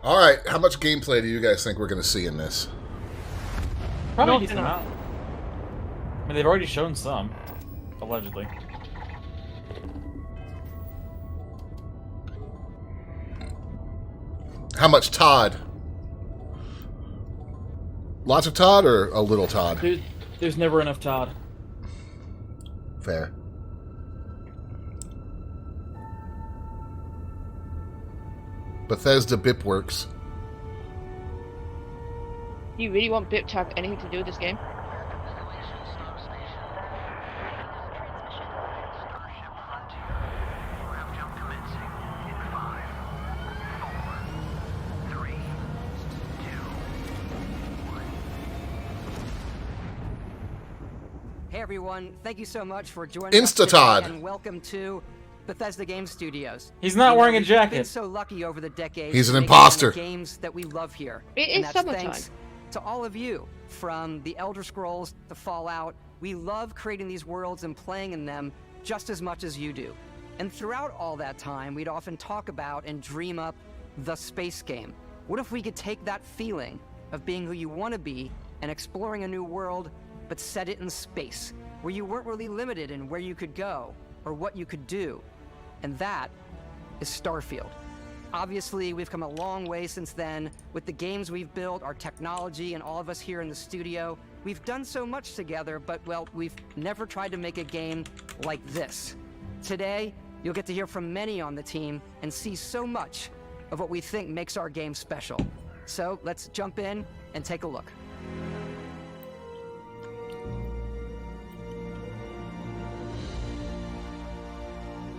All right, how much gameplay do you guys think we're going to see in this? Probably a No, decent no. amount. I mean, they've already shown some, allegedly. How much Todd? Lots of Todd or a little Todd? There's never enough Todd. Fair. Bethesda Bipworks. You really want BIP to have anything to do with this game? Hey everyone, thank you so much for joining us Insta-Todd. today, and welcome to Bethesda Game Studios. He's not wearing a We've been jacket. so lucky over the decades. He's to an make the kind of imposter. Games that we love here. It And is that's summertime. thanks to all of you, from the Elder Scrolls to Fallout. We love creating these worlds and playing in them just as much as you do. And throughout all that time, we'd often talk about and dream up the space game. What if we could take that feeling of being who you want to be and exploring a new world, but set it in space, where you weren't really limited in where you could go or what you could do? And that is Starfield. Obviously, we've come a long way since then with the games we've built, our technology, and all of us here in the studio. We've done so much together, but, well, we've never tried to make a game like this. Today, you'll get to hear from many on the team and see so much of what we think makes our game special. So let's jump in and take a look.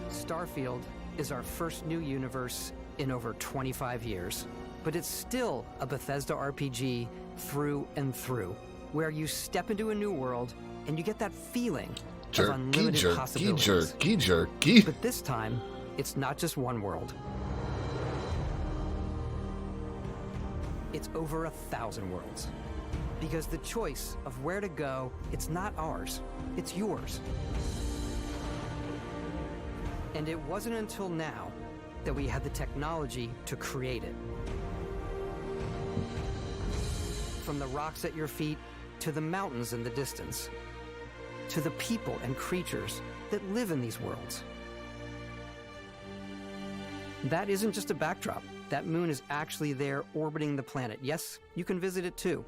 Starfield is our first new universe in over 25 years, but it's still a Bethesda RPG through and through, where you step into a new world and you get that feeling of unlimited possibilities. Jerky. But this time, it's not just one world. It's over 1,000 worlds. Because the choice of where to go, it's not ours, it's yours. And it wasn't until now that we had the technology to create it. From the rocks at your feet, to the mountains in the distance, to the people and creatures that live in these worlds. That isn't just a backdrop. That moon is actually there orbiting the planet. Yes, you can visit it too.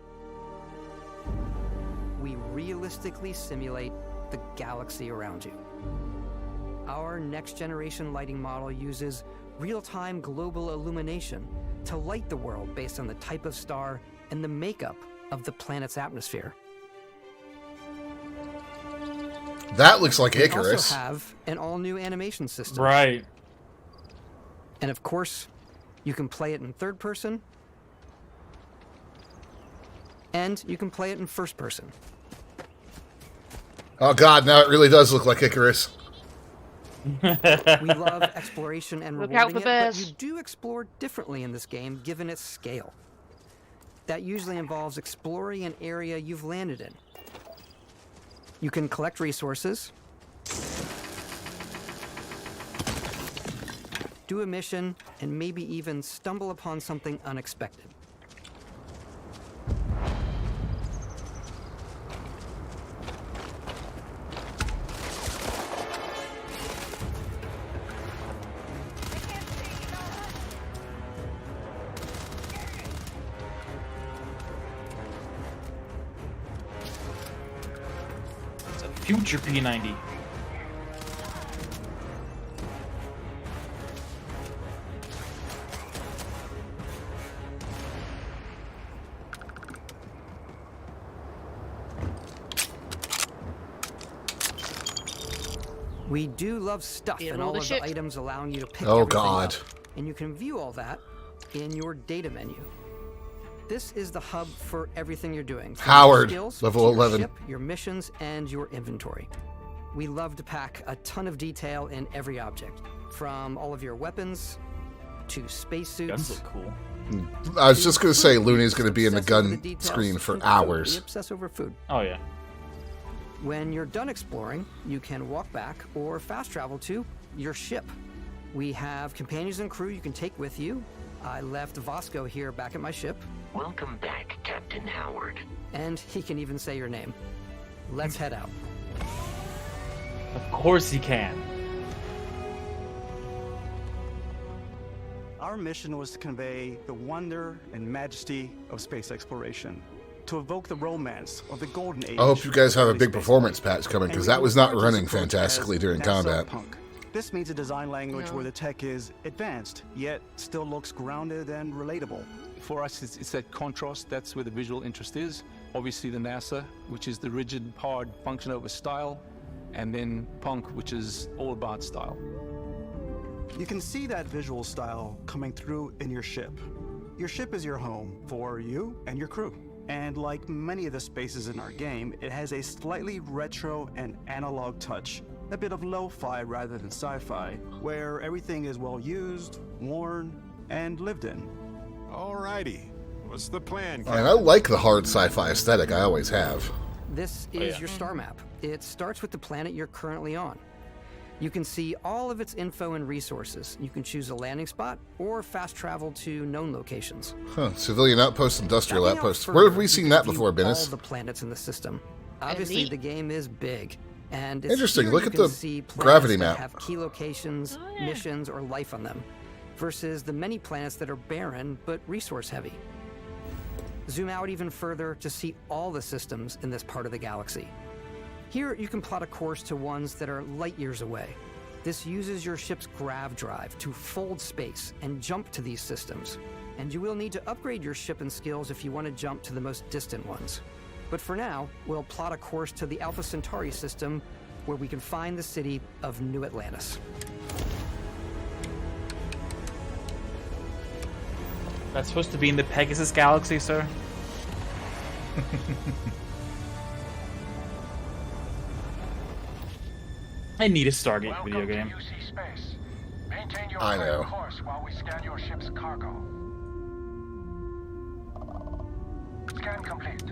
We realistically simulate the galaxy around you. Our next-generation lighting model uses real-time global illumination to light the world based on the type of star and the makeup of the planet's atmosphere. That looks like We Icarus. also have an all-new animation system. Right. And of course, you can play it in third person, and you can play it in first person. Oh god, now it really does look like Icarus. We love exploration and Look out rewarding for it, but bears. you do explore differently in this game, given its scale. That usually involves exploring an area you've landed in. You can collect resources, do a mission, and maybe even stumble upon something unexpected. It's a future P90. We do love stuff Steal and all all the of shit. the items allowing you to pick Oh, everything God. up. And you can view all that in your data menu. This is the hub for everything you're doing. from your Howard, skills level to your 11. ship, your missions, and your inventory. We love to pack a ton of detail in every object, from all of your weapons to Guns spacesuits. look cool. I was just going to say Looney's going to be in the Obsess over gun details. screen for Think of food. We hours. obsess over food. Oh, yeah. When you're done exploring, you can walk back or fast travel to your ship. We have companions and crew you can take with you, I left Vasco here back at my ship, Welcome back, Captain Howard. and he can even say your name. Let's head out. Of course he can. Our mission was to convey the wonder and majesty of space exploration, to evoke the romance of the golden age. I hope you guys have a of big space performance travel. patch coming, And because we that was not refer to running this approach fantastically as during combat. punk. This means a design language No. where the tech is advanced, yet still looks grounded and relatable. For us, it's that contrast. That's where the visual interest is. Obviously, the NASA, which is the rigid, hard function over style, and then punk, which is all about style. You can see that visual style coming through in your ship. Your ship is your home for you and your crew. And like many of the spaces in our game, it has a slightly retro and analog touch. A bit of lo-fi rather than sci-fi, where everything is well used, worn, and lived in. Alrighty. What's the plan, And I like the hard sci-fi aesthetic. I always have. This is your star map. It starts with the planet you're currently on. You can see all of its info and resources. You can choose a landing spot or fast travel to known locations. Huh. Civilian outpost, industrial Backing out outpost. further, Where have we you seen can that view before, all Bennis? the planets in the system. Obviously, neat. the game is big. And it's Interesting. here Look you at can the see planets gravity that map. have key locations, missions, or life on them, versus the many planets that are barren but resource heavy. Zoom out even further to see all the systems in this part of the galaxy. Here, you can plot a course to ones that are light years away. This uses your ship's grav drive to fold space and jump to these systems. And you will need to upgrade your ship and skills if you want to jump to the most distant ones. But for now, we'll plot a course to the Alpha Centauri system, where we can find the city of New Atlantis. That's supposed to be in the Pegasus Galaxy, sir? I need a Stargate video game. Welcome to UC Space. Maintain your I current know. course while we scan your ship's cargo. Scan complete.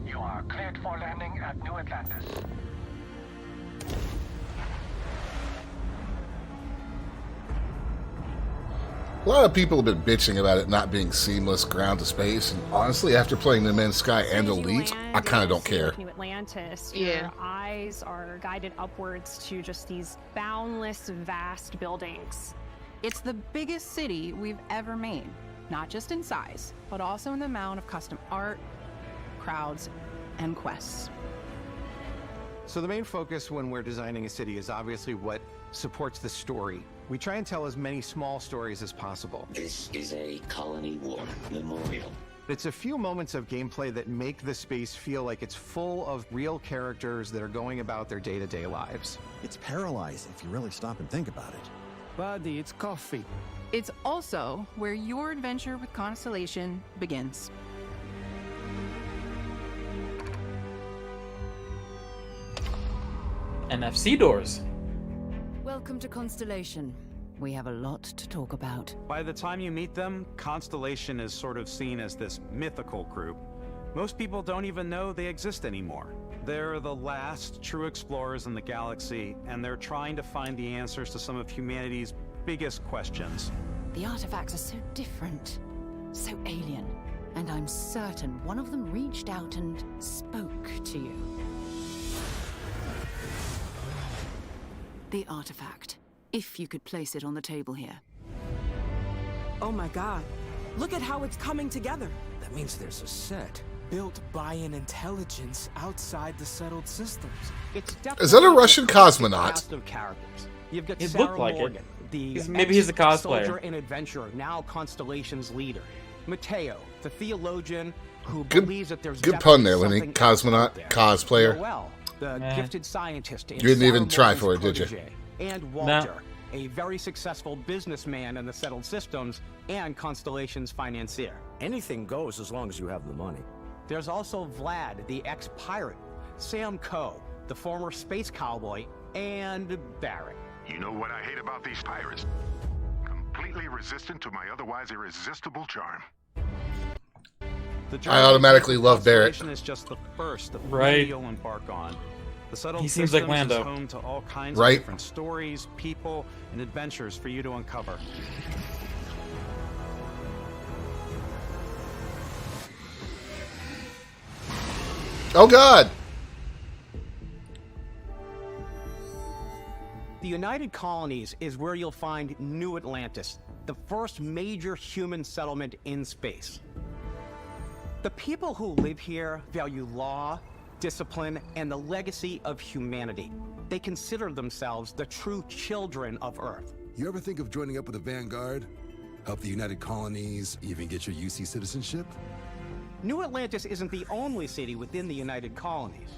You are cleared for landing at New Atlantis. A lot of people have been bitching about it not being seamless ground to space, and honestly, after playing No Man's Sky and Elite, I kind of don't care. New Atlantis, Yeah. your eyes are guided upwards to just these boundless, vast buildings. It's the biggest city we've ever made, not just in size, but also in the amount of custom art, crowds, and quests. So the main focus when we're designing a city is obviously what supports the story. We try and tell as many small stories as possible. This is a Colony War memorial. It's a few moments of gameplay that make the space feel like it's full of real characters that are going about their day-to-day lives. It's paralyzing if you really stop and think about it. Buddy, it's coffee. It's also where your adventure with Constellation begins. NFC doors. Welcome to Constellation. We have a lot to talk about. By the time you meet them, Constellation is sort of seen as this mythical group. Most people don't even know they exist anymore. They're the last true explorers in the galaxy, and they're trying to find the answers to some of humanity's biggest questions. The artifacts are so different, so alien, and I'm certain one of them reached out and spoke to you. The artifact. If you could place it on the table here. Oh my god. Look at how it's coming together. That means there's a set built by an intelligence outside the settled systems. Is that a Russian cosmonaut? Cast of characters. You've got It Sarah looked like it. Morgan, the Maybe he's a cosplayer. soldier and adventurer, now Constellation's leader. Mateo, the theologian who Good- believes that there's good pun there, definitely Lenny. something Cosmonaut, out there. cosplayer. Noel, the gifted scientist. And You didn't even Sarah try Morgan's for it, did you? protege. And Walter, a very successful businessman in the settled systems and Constellation's financier. Anything goes as long as you have the money. There's also Vlad, the ex-pirate, Sam Coe, the former space cowboy, and Barrett. You know what I hate about these pirates? Completely resistant to my otherwise irresistible charm. The I automatically love Barrett. Constellation is just the first that Right. you'll embark on. The settled He seems like systems Lando. is home to all kinds Right. of different stories, people, and adventures for you to uncover. Oh God! The United Colonies is where you'll find New Atlantis, the first major human settlement in space. The people who live here value law, discipline, and the legacy of humanity. They consider themselves the true children of Earth. You ever think of joining up with the Vanguard? Help the United Colonies, even get your UC citizenship? New Atlantis isn't the only city within the United Colonies.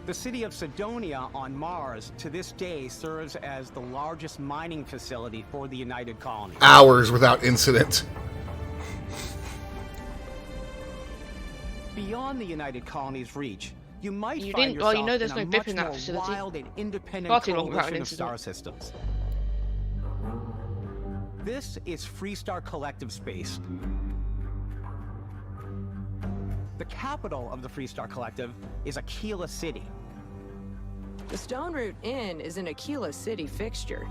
The city of Sidonia on Mars to this day serves as the largest mining facility for the United Colonies. Hours without incident. Beyond the United Colonies' reach, you might You find didn't- yourself well, you know there's in a no BIP much in that more facility. wild and independent Far too long without an coalition of star incident. systems. This is Freestar Collective Space. The capital of the Freestar Collective is Aquila City. The Stone Root Inn is an Aquila City fixture.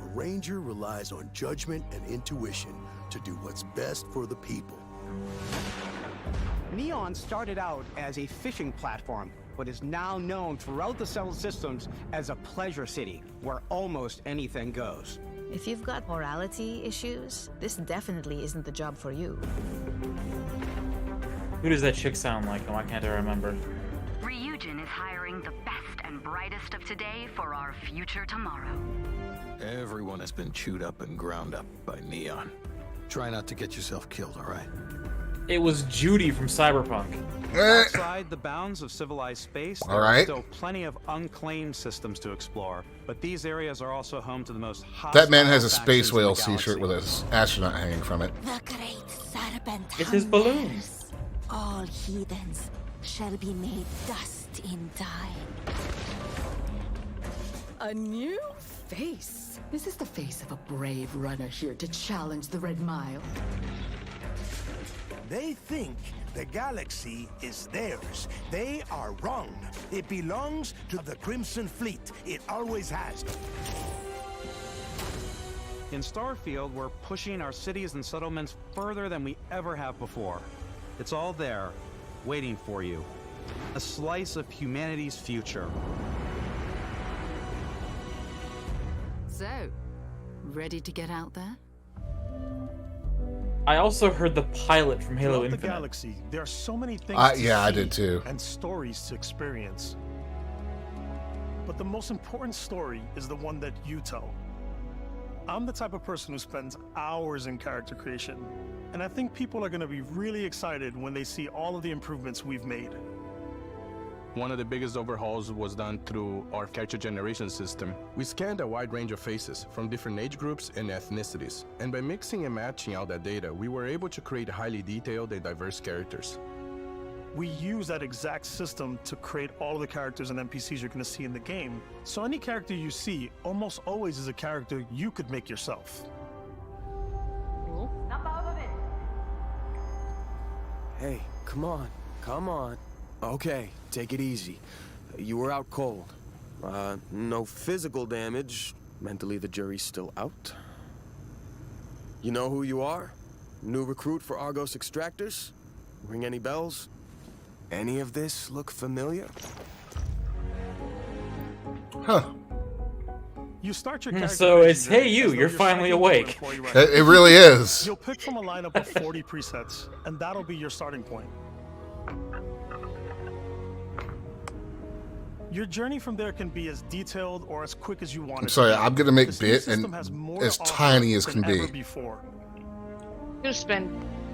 A ranger relies on judgment and intuition to do what's best for the people. Neon started out as a fishing platform, but is now known throughout the settled systems as a pleasure city, where almost anything goes. If you've got morality issues, this definitely isn't the job for you. Who does that chick sound like? Oh, why can't I remember? Ryujin is hiring the best and brightest of today for our future tomorrow. Everyone has been chewed up and ground up by Neon. Try not to get yourself killed, all right? It was Judy from Cyberpunk. Outside the bounds of civilized space, there All are right. still plenty of unclaimed systems to explore, but these areas are also home to the most That man has a hostile space factions in the whale t-shirt with galaxy. an astronaut hanging from it. The great serpent It's his balloon. hungers. All heathens shall be made dust in time. A new face. Is this the face of a brave runner here to challenge the Red Mile? They think the galaxy is theirs. They are wrong. It belongs to the Crimson Fleet. It always has. In Starfield, we're pushing our cities and settlements further than we ever have before. It's all there, waiting for you. A slice of humanity's future. So, ready to get out there? I also heard the pilot from Halo Throughout the Infinite. galaxy, there are so many things to Yeah, I see did too. and stories to experience. But the most important story is the one that you tell. I'm the type of person who spends hours in character creation, and I think people are going to be really excited when they see all of the improvements we've made. One of the biggest overhauls was done through our character generation system. We scanned a wide range of faces from different age groups and ethnicities. And by mixing and matching all that data, we were able to create highly detailed and diverse characters. We use that exact system to create all of the characters and NPCs you're going to see in the game. So any character you see almost always is a character you could make yourself. Hey, come on, come on. Okay, take it easy. You were out cold. No physical damage. Mentally, the jury's still out. You know who you are? New recruit for Argos Extractors? Ring any bells? Any of this look familiar? Huh. You start your character So it's, creation hey journey you, as though you're finally striking awake. for an employee right It really is. You'll pick from a lineup of 40 presets, and that'll be your starting point. Your journey from there can be as detailed or as quick as you want. I'm it to sorry, be. I'm gonna make This new bit system and has more as to offer tiny as than can be. ever before. I'm gonna spend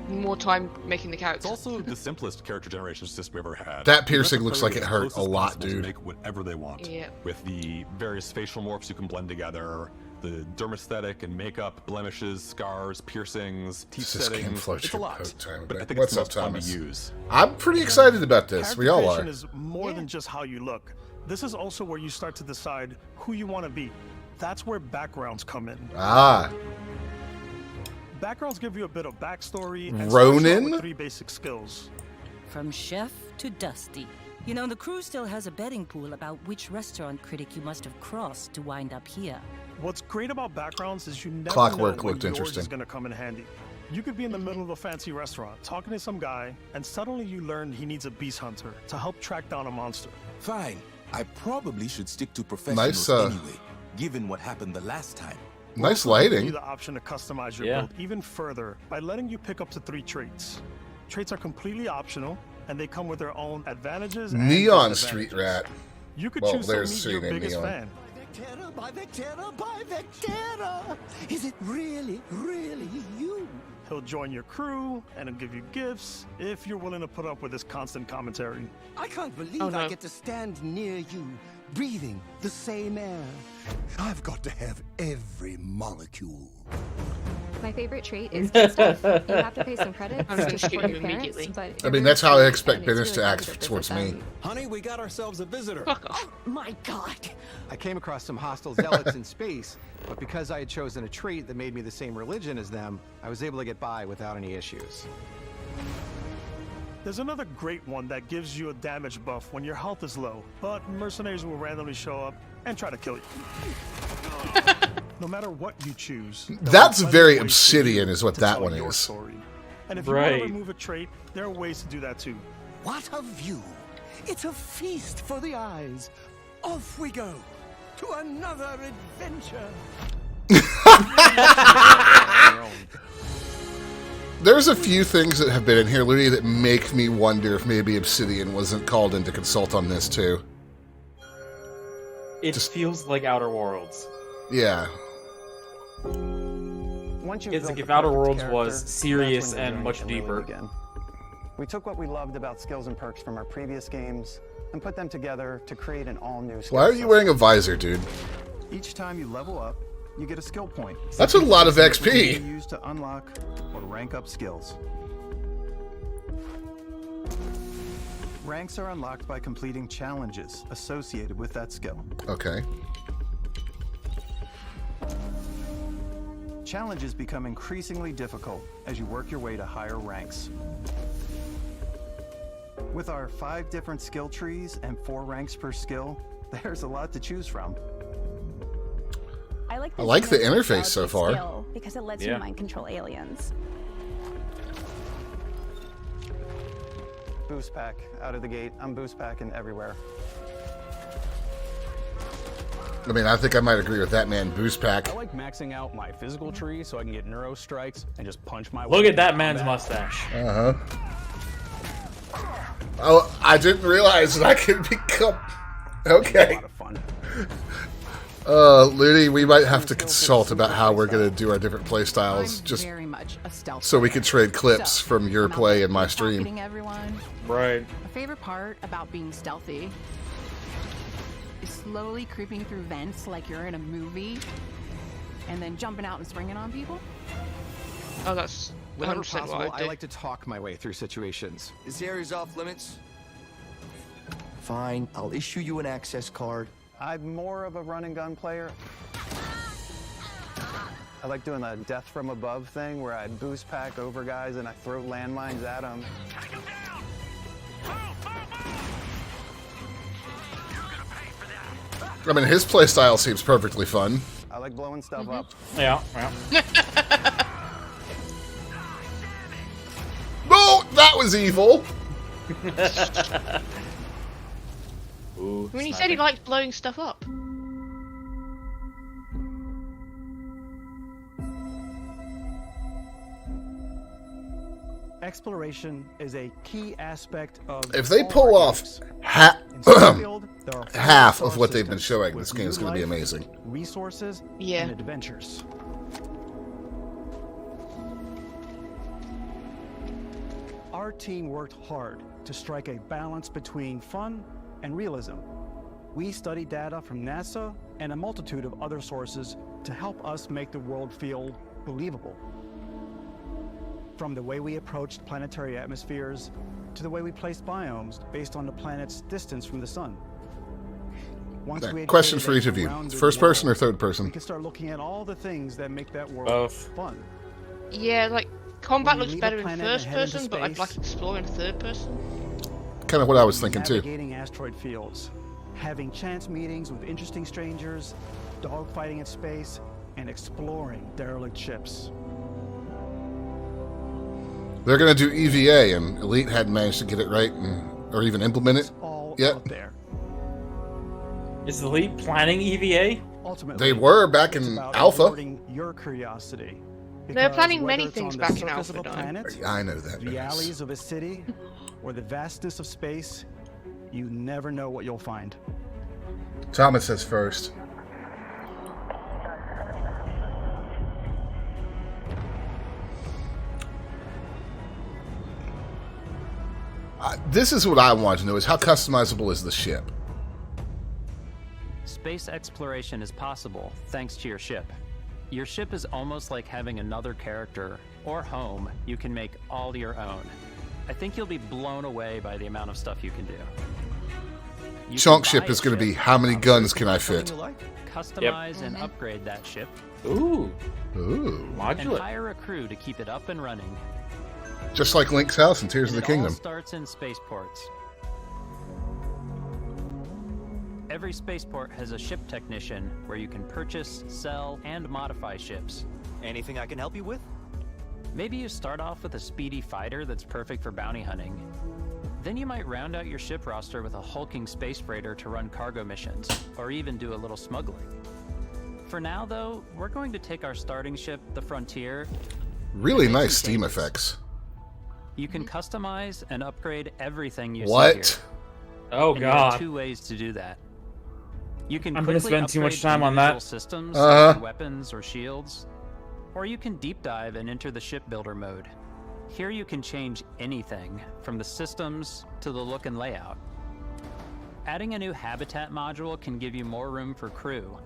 more time making the characters. It's also the simplest character generation system we've ever had. That You piercing let the looks player like it get hurt as a close as lot, possible to dude. Make whatever they want. Yeah. With the various facial morphs you can blend together, the dermesthetic and makeup, blemishes, scars, piercings, teeth This game settings. flows It's a your lot. coat time, But I but think what's it's up, the most fun Thomas? to use. I'm pretty excited about this. Character We all creation are. is more than just how you look. This is also where you start to decide who you want to be. That's where backgrounds come in. Ah. Backgrounds give you a bit of backstory and Ronin? start with 3 basic skills. From chef to dusty. You know, the crew still has a betting pool about which restaurant critic you must have crossed to wind up here. What's great about backgrounds is you never Clockwork know when looked yours interesting. is going to come in handy. You could be in the middle of a fancy restaurant, talking to some guy, and suddenly you learn he needs a beast hunter to help track down a monster. Fine. I probably should stick to professionals anyway, given what happened the last time. Nice We'll give lighting. you the option to customize your build even further by letting you pick up to 3 traits. Traits are completely optional, and they come with their own advantages and Neon disadvantages. Street Rat. You could Well, choose to there's meet city your named biggest Neon. fan. By Vectera! Is it really you? He'll join your crew and he'll give you gifts if you're willing to put up with his constant commentary. I can't believe Oh, no. I get to stand near you, breathing the same air. I've got to have every molecule. My favorite trait is good stuff. You have to pay some credits I'm to gonna support shoot your you parents, immediately. but I mean, that's how I expect Bennett to act towards me. Honey, we got ourselves a visitor. My God! I came across some hostile zealots in space, but because I had chosen a trait that made me the same religion as them, I was able to get by without any issues. There's another great one that gives you a damage buff when your health is low, but mercenaries will randomly show up and try to kill you. No matter what you choose. That's very Obsidian is what that one is. Story. And if you want to remove a trait, there are ways to do that too. What a view! It's a feast for the eyes. Off we go to another adventure. There's a few things that have been in here, Looney, that make me wonder if maybe Obsidian wasn't called in to consult on this too. It just feels like Outer Worlds. Yeah. Once you've It's built like if the Outer perfect Worlds character, was serious that's when the and journey much can really deeper. begin. We took what we loved about skills and perks from our previous games and put them together to create an all-new skill Why are you set. wearing a visor, dude? Each time you level up, you get a skill point. That's a lot of Which you XP. can use to unlock or rank up skills. Ranks are unlocked by completing challenges associated with that skill. Okay. Challenges become increasingly difficult as you work your way to higher ranks. With our 5 different skill trees and 4 ranks per skill, there's a lot to choose from. I I like the interface so far. skill because it lets Yeah. you mind control aliens. Boost pack out of the gate. I'm boost packing everywhere. I mean, I think I might agree with that man. Boost pack. I like maxing out my physical tree so I can get neuro strikes and just punch my Look way at that into man's combat. mustache. Uh huh. Oh, I didn't realize that I could become. Okay. Looney, we might have to consult about how we're going to do our different play styles, just very much a stealth so we can player. trade clips So, from your I'm out play there and my pickpocketing stream. everyone. Right. My favorite part about being stealthy is slowly creeping through vents like you're in a movie, and then jumping out and springing on people. Oh, that's Whenever 100% possible, what I I do. like to talk my way through situations. This area's off limits. Fine, I'll issue you an access card. I'm more of a run and gun player. I like doing the death from above thing where I boost pack over guys and I throw landmines at them. I mean, his play style seems perfectly fun. I like blowing stuff up. Yeah, yeah. No, that was evil. Ooh, I mean, he said he liked blowing stuff up. Exploration is a key aspect of. If they all pull our off games. half In Starfield, there are 4 half star of what they've been systems showing, with this game is going to be new life, amazing. Resources Yeah. and adventures. Our team worked hard to strike a balance between fun and realism. We studied data from NASA and a multitude of other sources to help us make the world feel believable. From the way we approached planetary atmospheres to the way we placed biomes based on the planet's distance from the sun. Once we had Question created for a each of you. rounded First person or world, third person? We can start looking at all the things that make that world Both. fun. Yeah, like combat When you looks leave a better in planet and first head into person, but I'd space- like to explore in third person. Kind of what I was thinking too. Navigating asteroid fields, having chance meetings with interesting strangers, dogfighting in space, and exploring derelict ships. They're going to do EVA, and Elite hadn't managed to get it right or even implement it yet. There. Is Elite planning EVA? Ultimately, they were back in Alpha. Your curiosity. They're planning Whether many it's things on the back in surface Alpha. of a planet, I know that. the alleys of a city, or the vastness of space, you never know what you'll find. Thomas says first. This is what I want to know: is how customizable is the ship? Space exploration is possible thanks to your ship. Your ship is almost like having another character or home you can make all your own. I think you'll be blown away by the amount of stuff you can do. Chunk ship is going to be how many guns can I fit? Customize and upgrade that ship. Ooh. And hire a crew to keep it up and running. Just like Link's house in Tears of the Kingdom. It all starts in spaceports. Every spaceport has a ship technician where you can purchase, sell, and modify ships. Anything I can help you with? Maybe you start off with a speedy fighter that's perfect for bounty hunting. Then you might round out your ship roster with a hulking space freighter to run cargo missions, or even do a little smuggling. For now, though, we're going to take our starting ship, the Frontier. Really nice Steam effects. You can customize and upgrade everything you see What? here. Oh, And there are God. 2 ways to do that. You can I'm gonna quickly spend too much upgrade time on individual that. systems, like weapons or shields, or you can deep dive and enter the shipbuilder mode. Here you can change anything, from the systems to the look and layout. Adding a new habitat module can give you more room for crew.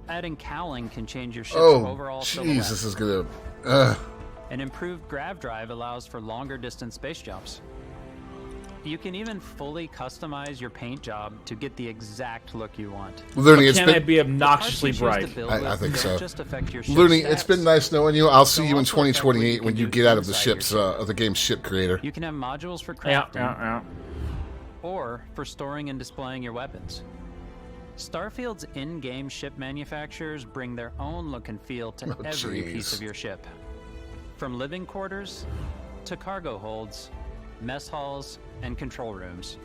Adding cowling can change your ship's overall silhouette. Jeez, this is gonna. An improved grav drive allows for longer distance space jumps. You can even fully customize your paint job to get the exact look you want. Looney, it's Can been it be obnoxiously bright? I think so. Just affect your ship's Looney, stats. it's been nice knowing you. I'll see you in 2028 when you get out of the ship's of the game's ship creator. You can have modules for Yeah, crafting, or for storing and displaying your weapons. Starfield's in-game ship manufacturers bring their own look and feel to every piece of your ship. From living quarters to cargo holds, mess halls, and control rooms.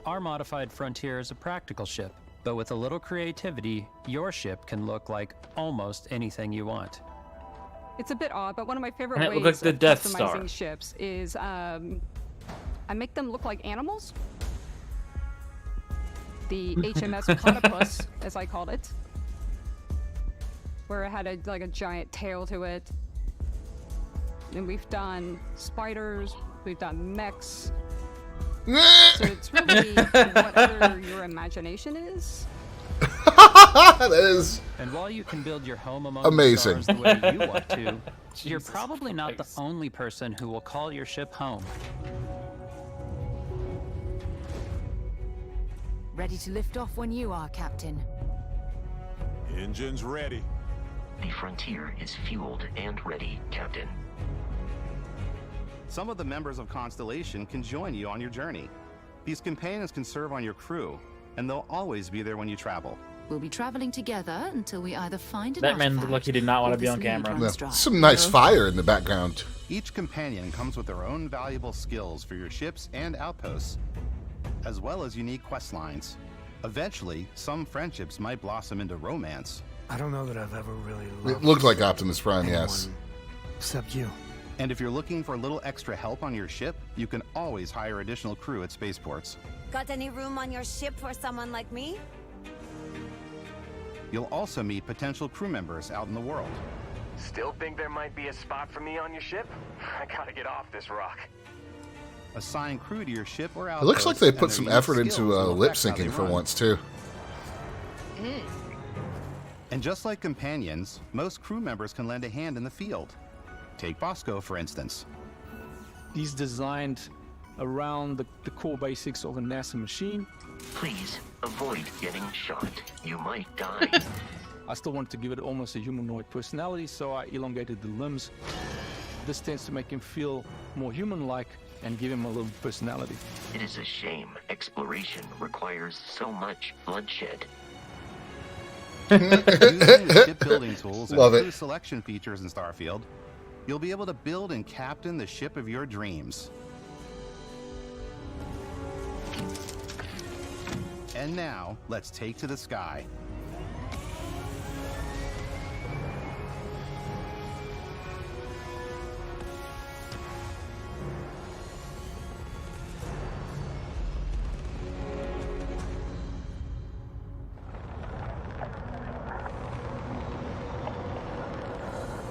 Our modified Frontier is a practical ship, but with a little creativity, your ship can look like almost anything you want. It's a bit odd, but one of my favorite And it ways looked like the of Death customizing Star. ships is I make them look like animals. The HMS Platypus, as I called it, where it had like a giant tail to it. And we've done spiders, we've done mechs. So it's really whatever your imagination is. That is And while you can build your home among amazing. the stars the way you want to, you're probably not the only person who will call your ship home. Ready to lift off when you are, Captain. Engines ready. The Frontier is fueled and ready, Captain. Some of the members of Constellation can join you on your journey. These companions can serve on your crew, and they'll always be there when you travel. We'll be traveling together until we either find an That man looked like he did not want to or be on this camera. lead runs dry. Some nice fire in the background. Each companion comes with their own valuable skills for your ships and outposts, as well as unique quest lines. Eventually, some friendships might blossom into romance. I don't know that I've ever really loved It looked like Optimus Prime, yes. except you. And if you're looking for a little extra help on your ship, you can always hire additional crew at spaceports. Got any room on your ship for someone like me? You'll also meet potential crew members out in the world. Still think there might be a spot for me on your ship? I gotta get off this rock. Assign crew to your ship or It outpost. looks like they and put their some unique effort into skills will lip affect how they syncing for run. once, too. And just like companions, most crew members can lend a hand in the field. Take Bosco, for instance. He's designed around the core basics of a NASA machine. Please avoid getting shot. You might die. I still wanted to give it almost a humanoid personality, so I elongated the limbs. This tends to make him feel more human-like and give him a little personality. It is a shame exploration requires so much bloodshed. Using the shipbuilding tools and Love it. crew selection features in Starfield, you'll be able to build and captain the ship of your dreams. And now, let's take to the sky.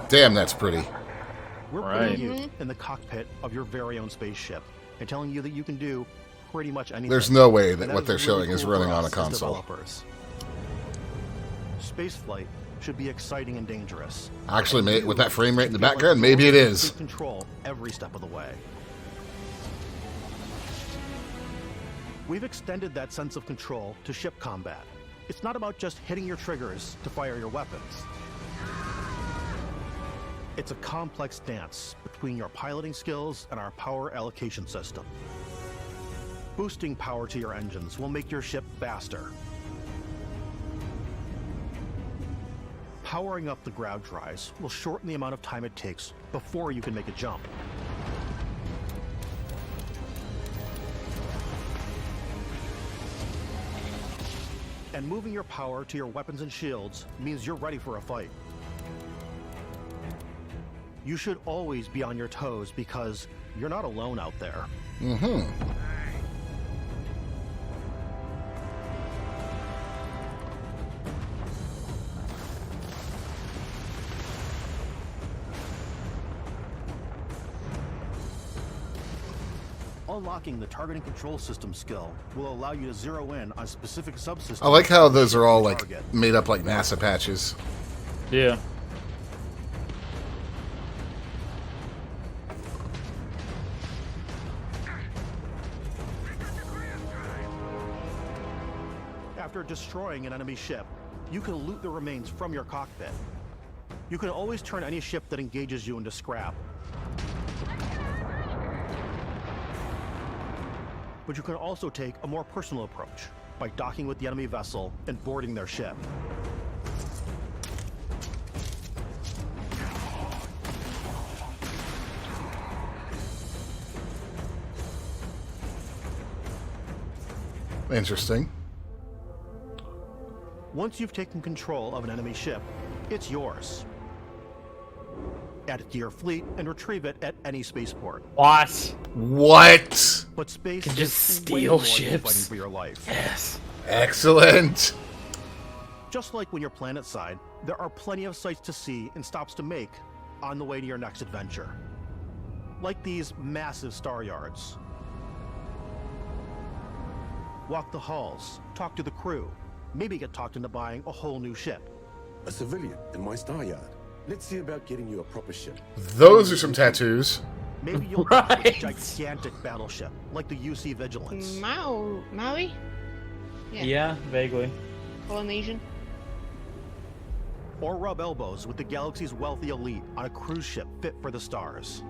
Damn, that's pretty. We're Right. putting you in the cockpit of your very own spaceship and telling you that you can do pretty much anything. There's no way that And what is they're really showing is cool running for on a us as console. developers. Spaceflight should be exciting and dangerous. Actually, And mate, you with that frame rate in the should feel background, like maybe it you're is. in control every step of the way. We've extended that sense of control to ship combat. It's not about just hitting your triggers to fire your weapons. It's a complex dance between your piloting skills and our power allocation system. Boosting power to your engines will make your ship faster. Powering up the ground drives will shorten the amount of time it takes before you can make a jump. And moving your power to your weapons and shields means you're ready for a fight. You should always be on your toes because you're not alone out there. Mm-hmm. Unlocking the targeting control system skill will allow you to zero in on specific subsystems. I like how those are all like Target. made up like NASA patches. Yeah. After destroying an enemy ship, you can loot the remains from your cockpit. You can always turn any ship that engages you into scrap. But you can also take a more personal approach by docking with the enemy vessel and boarding their ship. Interesting. Once you've taken control of an enemy ship, it's yours. Add it to your fleet and retrieve it at any spaceport. What? What? But space Can just is steal way more than ships. fighting for your life. Yes. Excellent. Just like when you're planetside, there are plenty of sights to see and stops to make on the way to your next adventure. Like these massive star yards. Walk the halls, talk to the crew, maybe get talked into buying a whole new ship. A civilian in my star yard. Let's see about getting you a proper ship. Those are some tattoos. Maybe you'll dock with a gigantic battleship, like the UC Vigilance. Maui? Yeah, vaguely. Polynesian. Or rub elbows with the galaxy's wealthy elite on a cruise ship fit for the stars.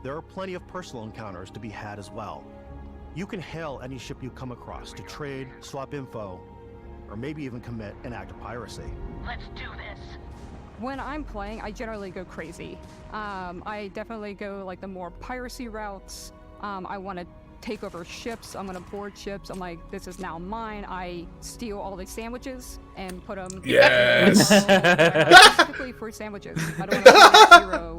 There are plenty of personal encounters to be had as well. You can hail any ship you come across to trade, swap info, or maybe even commit an act of piracy. Let's do this. When I'm playing, I generally go crazy. I definitely go like the more piracy routes. I want to take over ships. I'm gonna board ships. I'm like, this is now mine. I steal all the sandwiches and put them. Yes. Specifically for sandwiches. I don't want to be zero,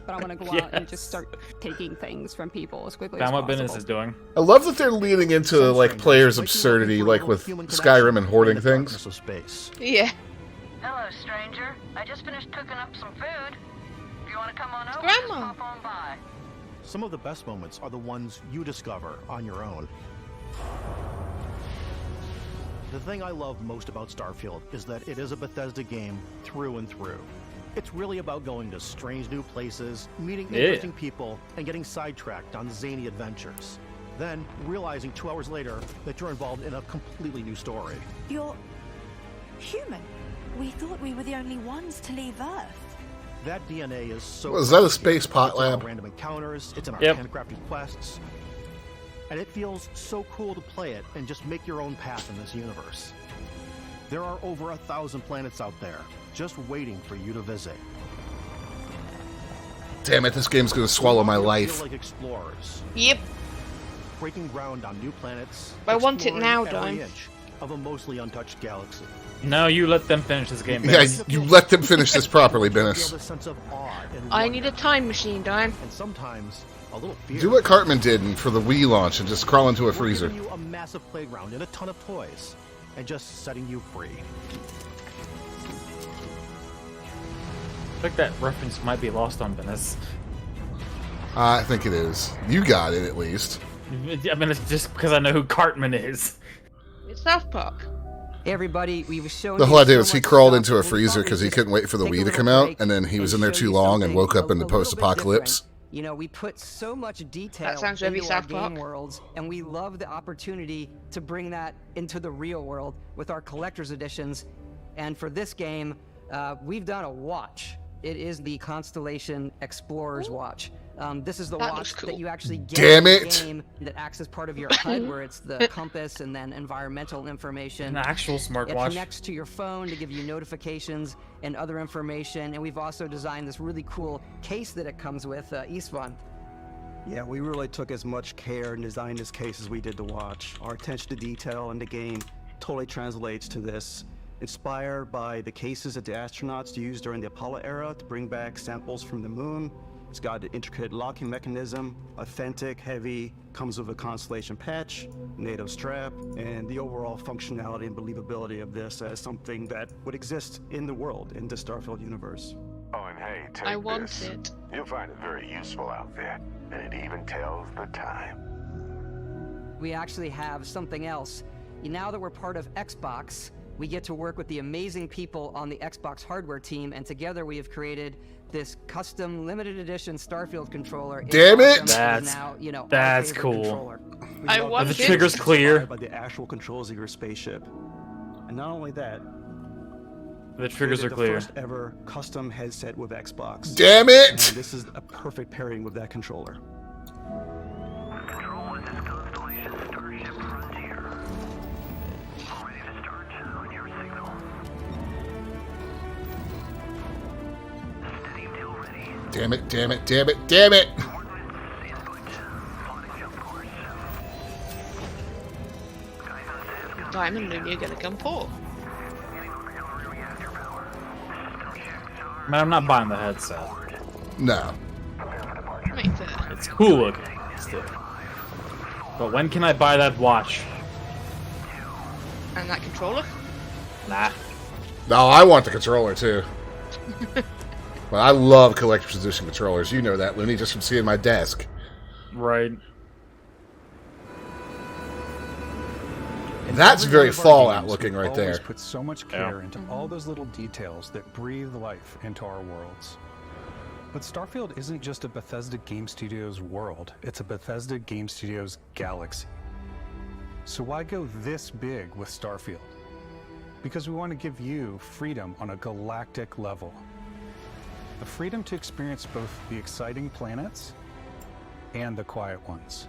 but I want to go out and just start taking things from people as quickly as Found possible. what business is doing. I love that they're leaning into like players' absurdity, like with Skyrim and hoarding things. Of space. Yeah. Hello, stranger. I just finished cooking up some food. If you want to come on over, Grandma. just pop on by. Some of the best moments are the ones you discover on your own. The thing I love most about Starfield is that it is a Bethesda game through and through. It's really about going to strange new places, meeting interesting people, and getting sidetracked on zany adventures. Then realizing 2 hours later that you're involved in a completely new story. You're human. We thought we were the only ones to leave Earth. That DNA is so... Was that a space pot It's in our lab? random encounters, it's in our Yep. handcrafted quests. and it feels so cool to play it and just make your own path in this universe. There are over 1,000 planets out there, just waiting for you to visit. Damn it, this game's gonna swallow my life. Feel like explorers. Yep. Breaking ground on new planets. I want it now, exploring every Dime. inch of a mostly untouched galaxy. No, you let them finish this game. Yeah, Dennis. you let them finish this properly, Feel Bennis. the sense of awe and I wonder, need a time machine, Dime. and sometimes a little fear. Do what Cartman did for the Wii launch and just crawl into a We're freezer. giving you a massive playground and a ton of toys, and just setting you free. I think that reference might be lost on Venice. I think it is. You got it, at least. I mean, it's just because I know who Cartman is. It's South Park. Hey everybody, we were showing The you whole idea so was he much crawled stuff. into a We thought freezer we'd because he just couldn't wait for the take a Wii to little come out, break and then he was in there and too show you long and something woke up in the a little bit post-apocalypse. different. You know, we put so much detail That sounds very into our South game Park. worlds, and we love the opportunity to bring that into the real world with our collector's editions. And for this game, we've done a watch. It is the Constellation Explorer's Watch. This is the That watch looks cool. that you actually get Damn in the it. game that acts as part of your HUD, where it's the compass and then environmental information. An actual It smartwatch. connects to your phone to give you notifications and other information, and we've also designed this really cool case that it comes with, Istvan. Yeah, we really took as much care and designed this case as we did the watch. Our attention to detail in the game totally translates to this. Inspired by the cases that the astronauts used during the Apollo era to bring back samples from the moon. It's got an intricate locking mechanism, authentic, heavy, comes with a Constellation patch, NATO strap, and the overall functionality and believability of this as something that would exist in the world, in the Starfield universe. Oh, and hey, take I want this. it. You'll find it very useful out there, and it even tells the time. We actually have something else. Now that we're part of Xbox, we get to work with the amazing people on the Xbox hardware team, and together we have created this custom limited edition Starfield controller. It's Damn it! awesome. It is That's- now, you know, our that's favorite cool. controller. I love want the it. trigger's clear. By the actual controls of your spaceship. And not only that, The triggers we are did clear. the first ever custom headset with Xbox. Damn it! And this is a perfect pairing with that controller. Control, this is Constellation Starship Frontier. All ready to start on your signal. Steady till ready. Damn it, damn it, damn it, damn it! Coordinates input. Plotting jump course. Guidance has Dime and Lunia gonna come pour. I mean, I'm not buying the headset. No. Make fair. It's cool looking, still. But when can I buy that watch? And that controller? Nah. No, I want the controller too. But I love collector's edition controllers. You know that, Looney, just from seeing my desk. Right. That's Every very one of our Fallout games, looking we've right always there. Put so much care into all those little details that breathe life into our worlds. But Starfield isn't just a Bethesda Game Studios world, it's a Bethesda Game Studios galaxy. So why go this big with Starfield? Because we want to give you freedom on a galactic level. The freedom to experience both the exciting planets and the quiet ones.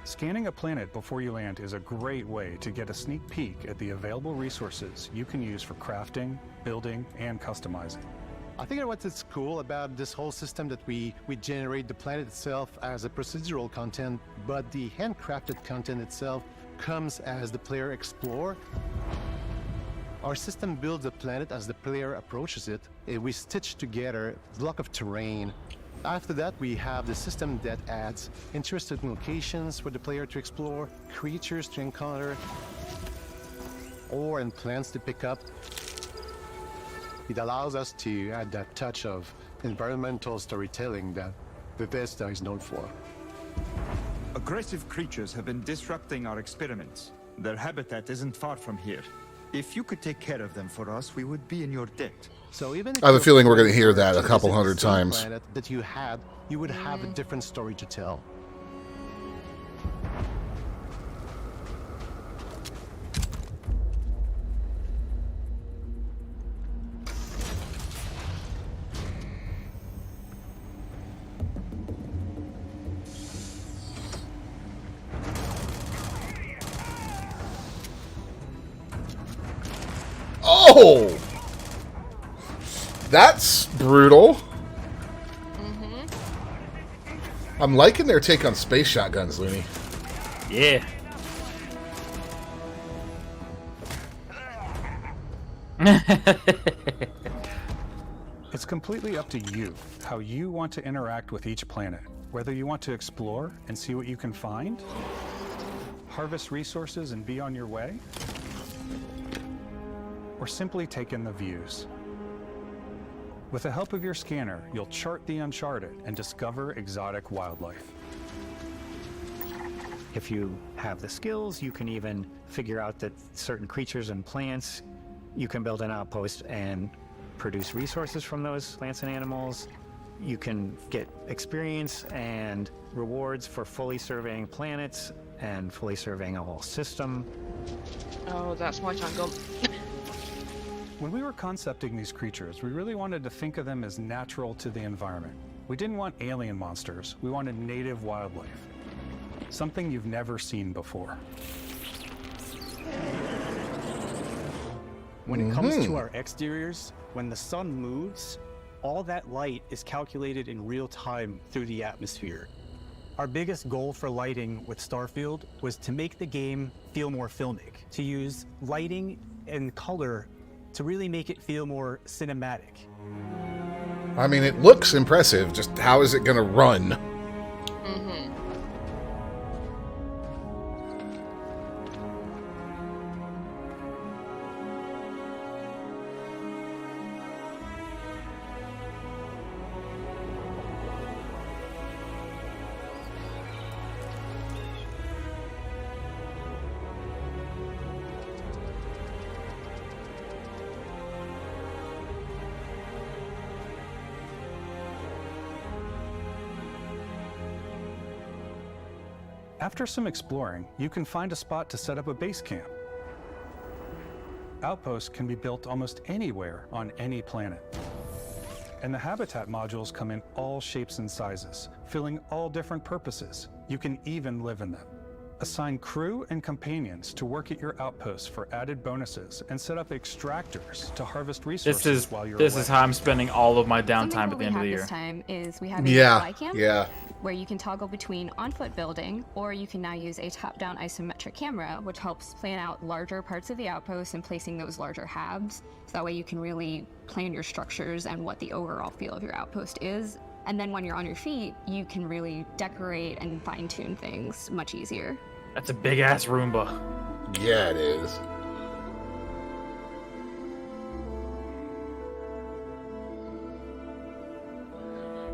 Scanning a planet before you land is a great way to get a sneak peek at the available resources you can use for crafting, building, and customizing. I think what's cool about this whole system that we generate the planet itself as a procedural content, but the handcrafted content itself comes as the player explore. Our system builds the planet as the player approaches it. We stitch together a block of terrain. After that, we have the system that adds interesting locations for the player to explore, creatures to encounter, ore and plants to pick up. It allows us to add that touch of environmental storytelling that Bethesda is known for. Aggressive creatures have been disrupting our experiments. Their habitat isn't far from here. If you could take care of them for us, we would be in your debt. So even if I have a your feeling we're going to player hear that a visits couple the hundred same times. planet that you had, you would have a different story to tell. Oh! That's brutal. I'm liking their take on space shotguns, Looney. Yeah. It's completely up to you how you want to interact with each planet. Whether you want to explore and see what you can find, harvest resources and be on your way, or simply take in the views. With the help of your scanner, you'll chart the uncharted and discover exotic wildlife. If you have the skills, you can even figure out that certain creatures and plants, you can build an outpost and produce resources from those plants and animals. You can get experience and rewards for fully surveying planets and fully surveying a whole system. Oh, that's my time gone. When we were concepting these creatures, we really wanted to think of them as natural to the environment. We didn't want alien monsters, we wanted native wildlife. Something you've never seen before. When it comes to our exteriors, when the sun moves, all that light is calculated in real time through the atmosphere. Our biggest goal for lighting with Starfield was to make the game feel more filmic, to use lighting and color to really make it feel more cinematic. I mean, it looks impressive, just how is it gonna run? After some exploring, you can find a spot to set up a base camp. Outposts can be built almost anywhere on any planet. And the habitat modules come in all shapes and sizes, filling all different purposes. You can even live in them. Assign crew and companions to work at your outposts for added bonuses, and set up extractors to harvest resources while you're away. This is how I'm spending all of my downtime at the end of the year. This time is we have a fly cam, where you can toggle between on-foot building, or you can now use a top-down isometric camera, which helps plan out larger parts of the outpost and placing those larger halves. So that way you can really plan your structures and what the overall feel of your outpost is. And then when you're on your feet, you can really decorate and fine-tune things much easier. That's a big-ass Roomba. Yeah, it is.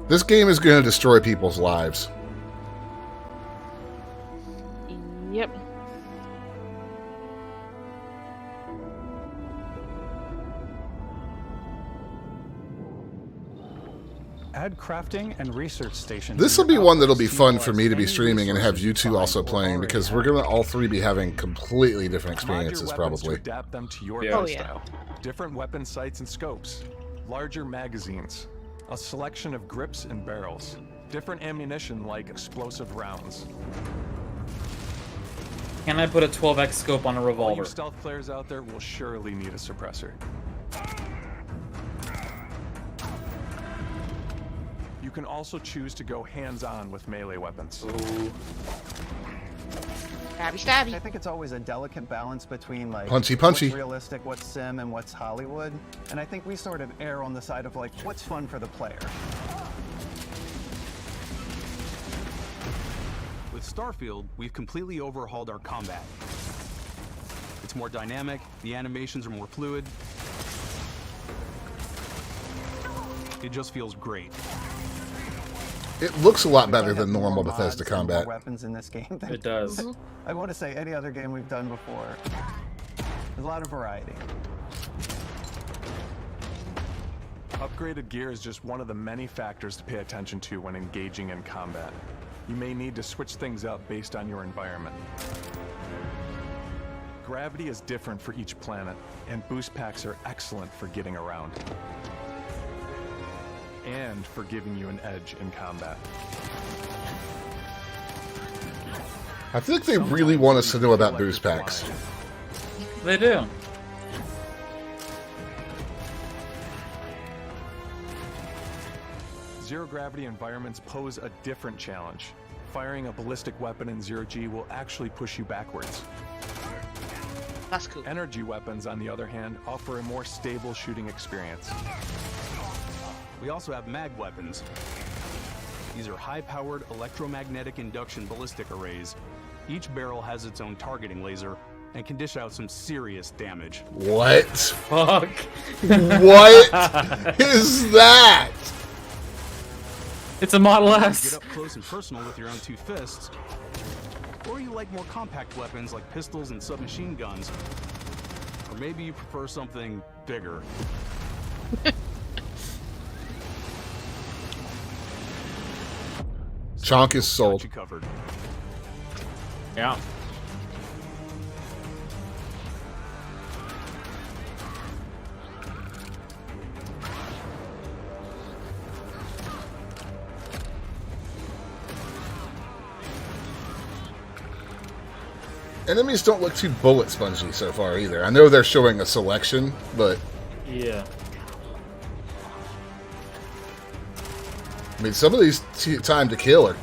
This game is going to destroy people's lives. Yep. Add crafting and research stations. This will be one that'll be fun for me to be streaming and have you two also playing, because we're going to all three be having completely different experiences probably. To adapt them to your style. Different weapon sights and scopes, larger magazines, a selection of grips and barrels, different ammunition like explosive rounds. Can I put a 12x scope on a All revolver? you stealth players out there will surely need a suppressor. You can also choose to go hands-on with melee weapons. Stabby, stabby. I think it's always a delicate balance between like Punchy. what's realistic, what's sim, and what's Hollywood. And I think we sort of err on the side of like what's fun for the player. With Starfield, we've completely overhauled our combat. It's more dynamic, the animations are more fluid. It just feels great. It looks a lot better than normal Bethesda combat. Weapons in this game. It does. I want to say any other game we've done before. There's a lot of variety. Upgraded gear is just one of the many factors to pay attention to when engaging in combat. You may need to switch things up based on your environment. Gravity is different for each planet, and boost packs are excellent for getting around. And for giving you an edge in combat. I think they really want us to know about boost packs. They do. gravity environments pose a different challenge. Firing a ballistic weapon in zero-G will actually push you backwards. That's cool. Energy weapons, on the other hand, offer a more stable shooting experience. We also have mag weapons. These are high-powered electromagnetic induction ballistic arrays. Each barrel has its own targeting laser and can dish out some serious damage. What? Fuck. What is that? It's a Model S. Get up close and personal with your own two fists. Or you like more compact weapons like pistols and submachine guns. Or maybe you prefer something bigger. Chonk is sold. Got you covered. Yeah. Enemies don't look too bullet spongy so far either. I know they're showing a selection, but yeah. I mean, some of these time to kill are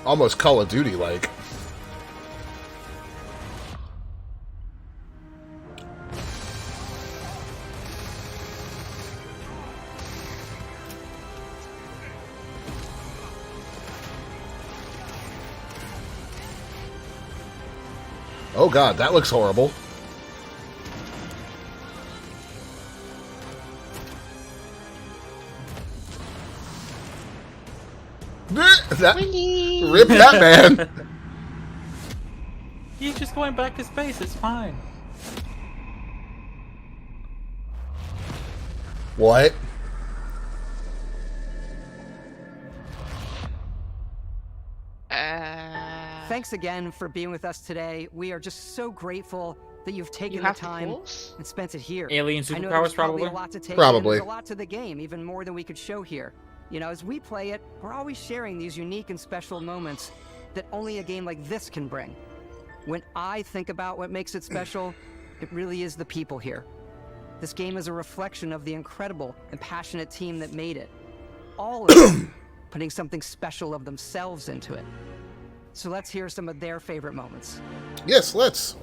almost Call of Duty like. Oh god, that looks horrible. Rip that man. He's just going back to space, it's fine. What? Thanks again for being with us today. We are just so grateful that you've taken the time and spent it here. Alien I know superpowers, there's probably? a lot to take Probably. in. There's a lot to the game, even more than we could show here. You know, as we play it, we're always sharing these unique and special moments that only a game like this can bring. When I think about what makes it special, it really is the people here. This game is a reflection of the incredible and passionate team that made it. All of them putting something special of themselves into it. So let's hear some of their favorite moments. Yes, let's.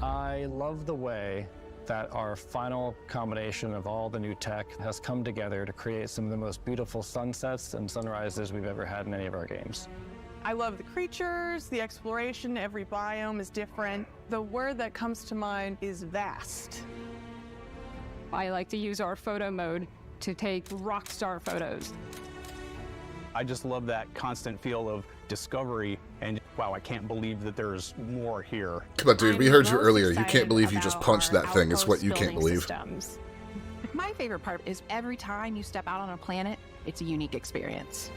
I love the way that our final combination of all the new tech has come together to create some of the most beautiful sunsets and sunrises we've ever had in any of our games. I love the creatures, the exploration, every biome is different. The word that comes to mind is vast. I like to use our photo mode to take rock star photos. I just love that constant feel of discovery and wow, I can't believe that there's more here. Come on, dude, we heard you earlier. You can't believe you just punched that thing. It's what you can't believe. Systems. My favorite part is every time you step out on a planet, it's a unique experience.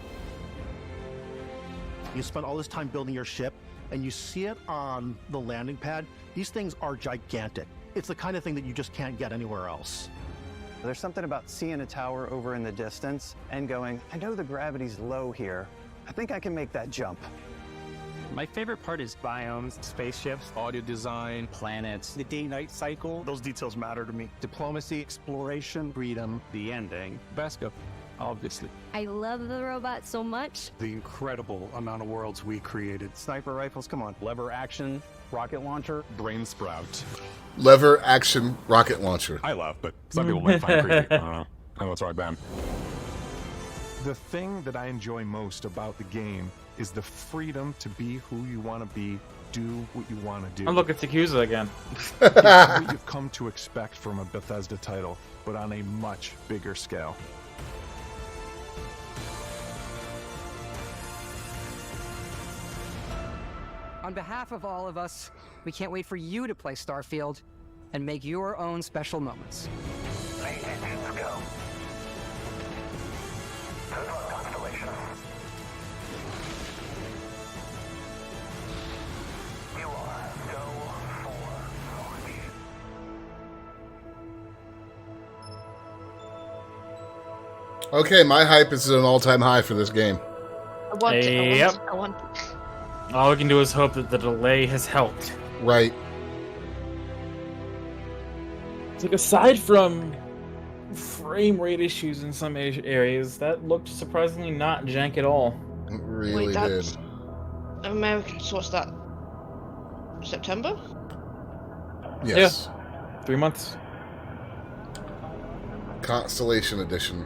You spend all this time building your ship, and you see it on the landing pad. These things are gigantic. It's the kind of thing that you just can't get anywhere else. There's something about seeing a tower over in the distance and going, I know the gravity's low here. I think I can make that jump. My favorite part is biomes, spaceships, audio design, planets, the day-night cycle. Those details matter to me. Diplomacy, exploration, freedom, the ending. Bethesda, obviously. I love the robot so much. The incredible amount of worlds we created. Sniper rifles, come on. Lever action, rocket launcher. Brain sprout. Lever action rocket launcher. I laugh, but some people might find it creepy. I don't know. I know it's right, Ben. The thing that I enjoy most about the game is the freedom to be who you want to be, do what you want to do. Oh, look, it's Yakuza again. It's what you've come to expect from a Bethesda title, but on a much bigger scale. On behalf of all of us, we can't wait for you to play Starfield and make your own special moments. Ladies and go. Good luck, Constellation. You are go for launch. Okay, my hype is at an all-time high for this game. I want it. Yep. I want it. All we can do is hope that the delay has helped. Right. It's like aside from frame rate issues in some areas. That looked surprisingly not jank at all. It really did. American source that September? Yes. Yeah. 3 months. Constellation Edition.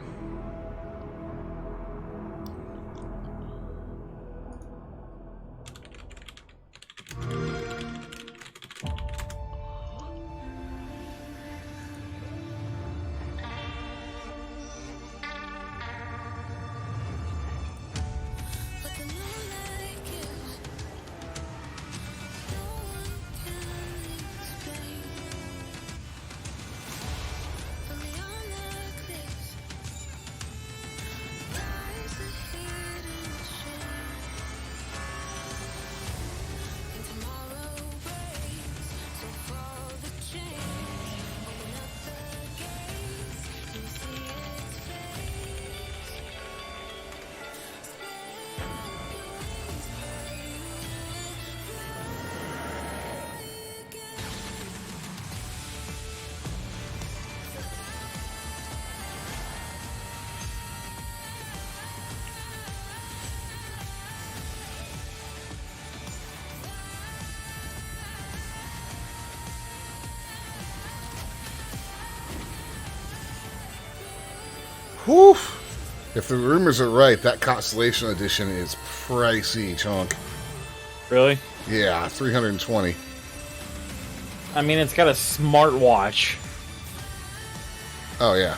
Whew. If the rumors are right, that Constellation Edition is pricey, chunk. Really? Yeah, 320. I mean, it's got a smartwatch. Oh, yeah.